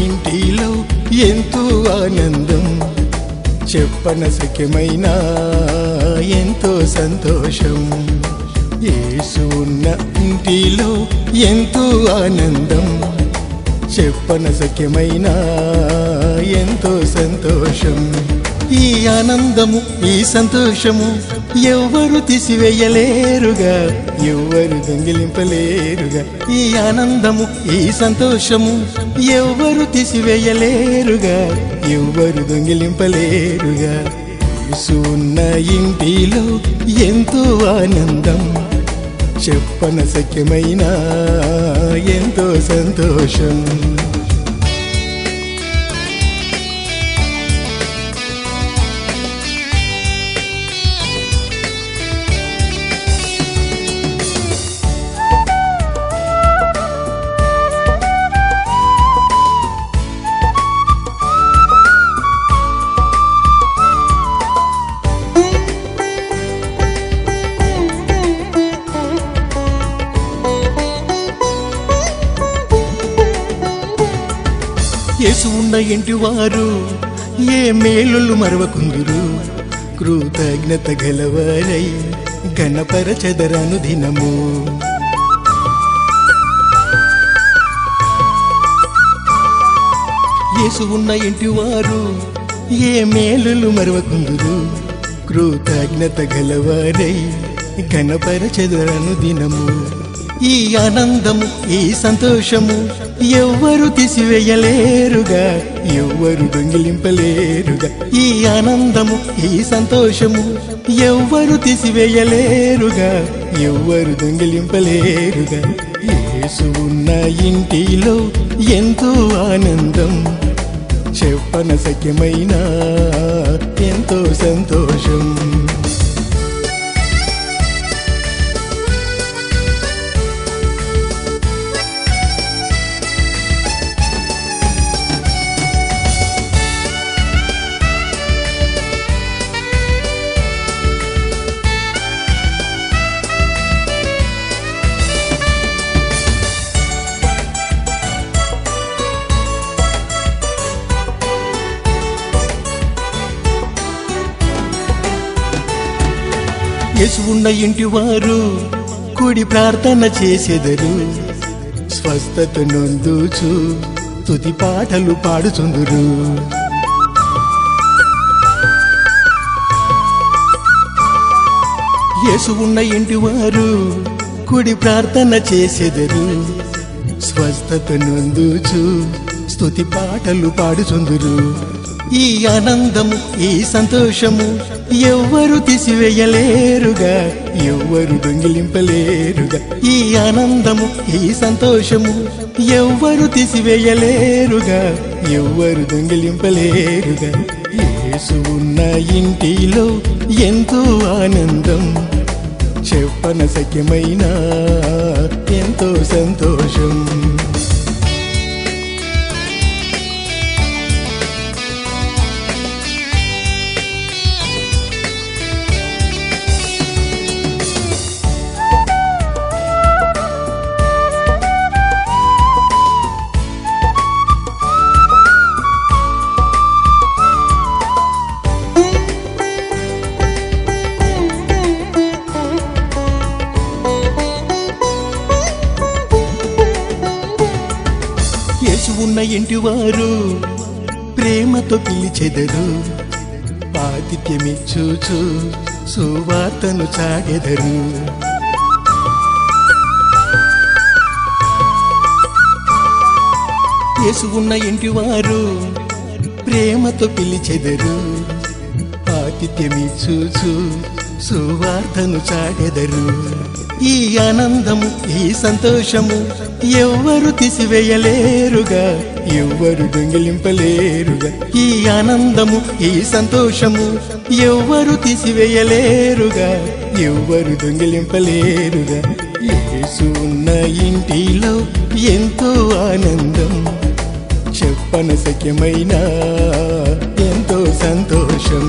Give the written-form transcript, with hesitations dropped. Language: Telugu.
ఇంటిలో ఎంతో ఆనందం, చెప్పనసఖ్యమైన ఎంతో సంతోషం. యేసు ఉన్న ఇంటిలో ఎంతో ఆనందం, చెప్పనసఖ్యమైన ఎంతో సంతోషం. ఈ ఆనందము ఈ సంతోషము ఎవ్వరు తీసివేయలేరుగా, ఎవ్వరు దొంగిలింపలేరుగా. ఈ ఆనందము ఈ సంతోషము ఎవ్వరు తీసివేయలేరుగా, ఎవ్వరు దొంగిలింపలేరుగా. యేసు ఉన్న ఇంటిలో ఎంతో ఆనందం, చెప్పనసఖ్యమైన ఎంతో సంతోషం. యేసు ఉన్న ఇంటి వారు ఏ మేలులు మరవకుందురు, కృతజ్ఞత గలవారై గణపరచెదరను దినము. యేసు ఉన్న ఇంటి వారు ఏ మేలులు మరవకుందురు, కృతజ్ఞత గలవారై గణపరచెదరను దినము. ఈ ఆనందము ఈ సంతోషము ఎవ్వరు తీసివేయలేరుగా, ఎవ్వరు దొంగిలింపలేరుగా. ఈ ఆనందము ఈ సంతోషము ఎవ్వరు తీసివేయలేరుగా, ఎవ్వరు దొంగిలింపలేరుగా. యేసు ఉన్న ఇంటిలో ఎంతో ఆనందం, చెప్పనసఖ్యమైన ఎంతో సంతోషం. యేసు ఉన్న ఇంటి వారు కూడి ప్రార్థన చేసెదరు, స్వస్థత నొందుచు స్తుతి పాటలు పాడుచుందురు. యేసు ఉన్న ఇంటి వారు కూడి ప్రార్థన చేసెదరు, స్వస్థత నొందుచు స్తుతి పాటలు పాడుచుందురు. ఈ ఆనందము ఈ సంతోషము ఎవ్వరు తీసివేయలేరుగా, ఎవ్వరు దొంగిలింపలేరుగా. ఈ ఆనందము ఈ సంతోషము ఎవ్వరు తీసివేయలేరుగా, ఎవ్వరు దొంగిలింపలేరుగా. యేసు ఉన్న ఇంటిలో ఎంతో ఆనందం, చెప్పనసఖ్యమైన ఎంతో సంతోషం. యేసు ఉన్న ఇంటి వారు ప్రేమతో పిలిచెదరు, ఆతిథ్యమిచ్చుచు సువార్తను చాటెదరు. యేసు ఉన్న ఇంటి వారు ప్రేమతో పిలిచెదరు, ఆతిథ్యమిచ్చుచు సువార్తను చాటెదరు. ఈ ఆనందము ఈ సంతోషము ఎవ్వరు తీసివేయలేరుగా, ఎవ్వరు దొంగిలింపలేరుగా. ఈ ఆనందము ఈ సంతోషము ఎవ్వరు తీసివేయలేరుగా, ఎవ్వరు దొంగిలింపలేరుగా. యేసు ఉన్న ఇంటిలో ఎంతో ఆనందం, చెప్పనసఖ్యమైన ఎంతో సంతోషం.